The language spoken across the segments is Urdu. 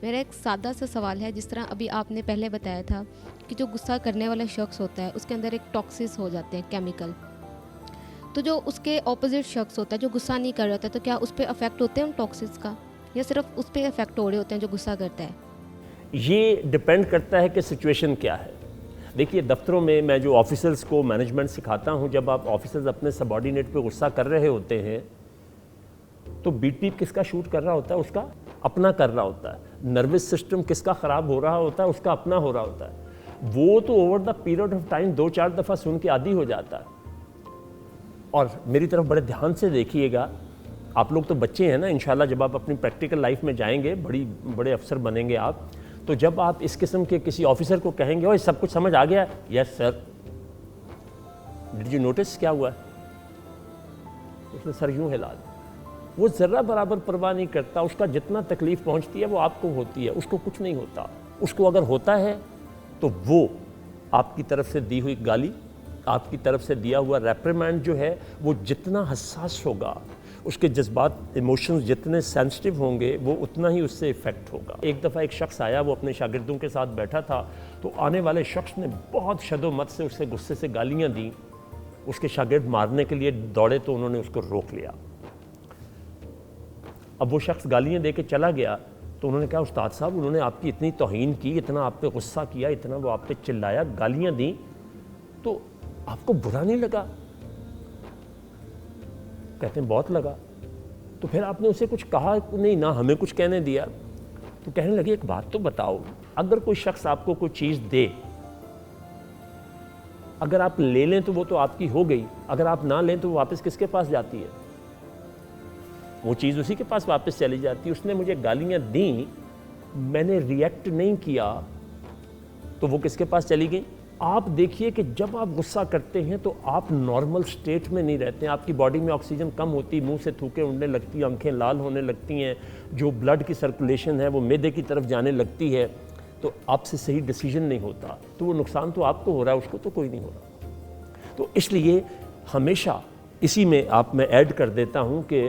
میرا ایک سادہ سا سوال ہے، جس طرح ابھی آپ نے پہلے بتایا تھا کہ جو غصہ کرنے والا شخص ہوتا ہے اس کے اندر ایک ٹاکسس ہو جاتے ہیں کیمیکل، تو جو اس کے اپوزٹ شخص ہوتا ہے جو غصہ نہیں کر رہا ہوتا ہے، تو کیا اس پہ افیکٹ ہوتے ہیں ان ٹاکسس کا، یا صرف اس پہ افیکٹ ہو رہے ہوتے ہیں جو غصہ کرتا ہے؟ یہ ڈیپینڈ کرتا ہے کہ سچویشن کیا ہے۔ دیکھیے دفتروں میں جو آفیسرز کو مینجمنٹ سکھاتا ہوں، جب آپ آفیسرز اپنے سب آرڈینیٹ پہ غصہ کر رہے ہوتے ہیں تو بیٹ پیپ کس کا شوٹ کر رہا ہوتا ہے؟ اس کا اپنا کر رہا ہوتا ہے۔ نروس سسٹم کس کا خراب ہو رہا ہوتا ہے؟ اس کا اپنا ہو رہا ہوتا ہے۔ وہ تو over the period of time 2-4 دفعہ سن کے عادی ہو جاتا ہے۔ اور میری طرف بڑے دھیان سے دیکھیے گا، آپ لوگ تو بچے ہیں نا، انشاءاللہ جب آپ اپنی پریکٹیکل لائف میں جائیں گے، بڑے افسر بنیں گے آپ، تو جب آپ اس قسم کے کسی آفیسر کو کہیں گے اوہ سب کچھ سمجھ آ گیا ہے، یس سر، ڈیڈ یو نوٹس کیا ہوا ہے؟ اس نے سر یوں ہلا دیا۔ وہ ذرہ برابر پرواہ نہیں کرتا، اس کا جتنا تکلیف پہنچتی ہے وہ آپ کو ہوتی ہے، اس کو کچھ نہیں ہوتا۔ اس کو اگر ہوتا ہے تو وہ آپ کی طرف سے دی ہوئی گالی، آپ کی طرف سے دیا ہوا ریپریمینڈ جو ہے وہ جتنا حساس ہوگا، اس کے جذبات ایموشنز جتنے سینسٹیو ہوں گے، وہ اتنا ہی اس سے ایفیکٹ ہوگا۔ ایک دفعہ ایک شخص آیا، وہ اپنے شاگردوں کے ساتھ بیٹھا تھا، تو آنے والے شخص نے بہت شد و مت سے اسے غصے سے گالیاں دیں۔ اس کے شاگرد مارنے کے لیے دوڑے تو انہوں نے اس کو روک لیا۔ اب وہ شخص گالیاں دے کے چلا گیا تو انہوں نے کہا استاد صاحب انہوں نے آپ کی اتنی توہین کی، اتنا آپ پہ غصہ کیا، اتنا وہ آپ پہ چلایا، گالیاں دیں، تو آپ کو برا نہیں لگا؟ کہتے ہیں بہت لگا۔ تو پھر آپ نے اسے کچھ کہا نہیں؟ نہ ہمیں کچھ کہنے دیا۔ تو کہنے لگے ایک بات تو بتاؤ، اگر کوئی شخص آپ کو کوئی چیز دے، اگر آپ لے لیں تو وہ تو آپ کی ہو گئی، اگر آپ نہ لیں تو وہ واپس کس کے پاس جاتی ہے؟ وہ چیز اسی کے پاس واپس چلی جاتی ہے۔ اس نے مجھے گالیاں دیں، میں نے ریئیکٹ نہیں کیا تو وہ کس کے پاس چلی گئی؟ آپ دیکھیے کہ جب آپ غصہ کرتے ہیں تو آپ نارمل سٹیٹ میں نہیں رہتے ہیں، آپ کی باڈی میں آکسیجن کم ہوتی، منہ سے تھوکیں اڑنے لگتی ہیں، آنکھیں لال ہونے لگتی ہیں، جو بلڈ کی سرکولیشن ہے وہ معدے کی طرف جانے لگتی ہے، تو آپ سے صحیح ڈیسیژن نہیں ہوتا، تو وہ نقصان تو آپ کو ہو رہا ہے، اس کو تو کوئی نہیں ہو رہا۔ تو اس لیے ہمیشہ اسی میں میں ایڈ کر دیتا ہوں کہ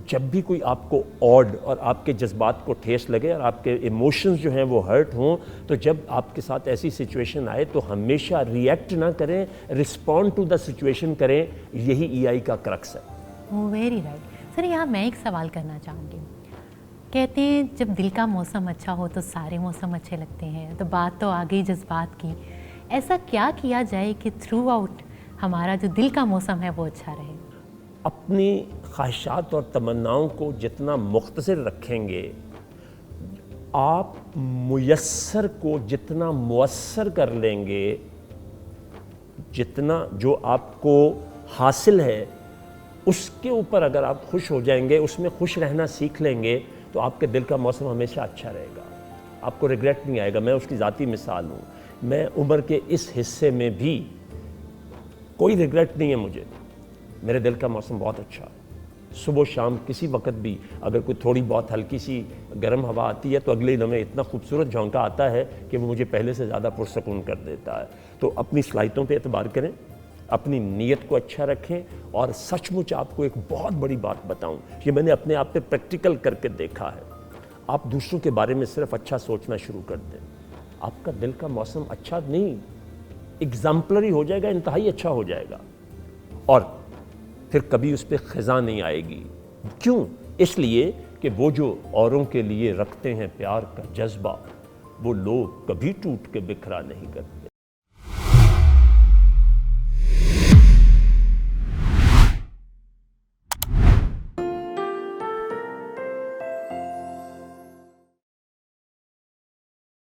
جب بھی کوئی آپ کو آڈ اور آپ کے جذبات کو ٹھیس لگے اور آپ کے ایموشنز جو ہیں وہ ہرٹ ہوں، تو جب آپ کے ساتھ ایسی سچویشن آئے تو ہمیشہ ریئیکٹ نہ کریں، رسپونڈ ٹو دا سچویشن کریں۔ یہی ای آئی کا کرکس ہے۔ Very right sir. یہاں میں ایک سوال کرنا چاہوں گی۔ کہتے ہیں جب دل کا موسم اچھا ہو تو سارے موسم اچھے لگتے ہیں، تو بات تو آ گئی جذبات کی، ایسا کیا کیا جائے کہ تھرو آؤٹ ہمارا جو دل کا موسم ہے وہ اچھا رہے؟ اپنی خواہشات اور تمناؤں کو جتنا مختصر رکھیں گے، آپ میسر کو جتنا مؤثر کر لیں گے، جتنا جو آپ کو حاصل ہے اس کے اوپر اگر آپ خوش ہو جائیں گے، اس میں خوش رہنا سیکھ لیں گے، تو آپ کے دل کا موسم ہمیشہ اچھا رہے گا، آپ کو ریگریٹ نہیں آئے گا۔ میں اس کی ذاتی مثال ہوں، میں عمر کے اس حصے میں بھی کوئی ریگریٹ نہیں ہے مجھے، میرے دل کا موسم بہت اچھا ہے۔ صبح و شام کسی وقت بھی اگر کوئی تھوڑی بہت ہلکی سی گرم ہوا آتی ہے تو اگلے لمحے اتنا خوبصورت جھونکا آتا ہے کہ وہ مجھے پہلے سے زیادہ پرسکون کر دیتا ہے۔ تو اپنی صلاحیتوں پہ اعتبار کریں، اپنی نیت کو اچھا رکھیں، اور سچ مچ آپ کو ایک بہت بڑی بات بتاؤں، یہ میں نے اپنے آپ پہ پریکٹیکل کر کے دیکھا ہے۔ آپ دوسروں کے بارے میں صرف اچھا سوچنا شروع کر دیں، آپ کا دل کا موسم اچھا نہیں، ایگزامپلری ہو جائے گا، انتہائی اچھا ہو جائے گا، اور پھر کبھی اس پہ خزاں نہیں آئے گی۔ کیوں؟ اس لیے کہ وہ جو اوروں کے لیے رکھتے ہیں پیار کا جذبہ، وہ لوگ کبھی ٹوٹ کے بکھرا نہیں کرتے۔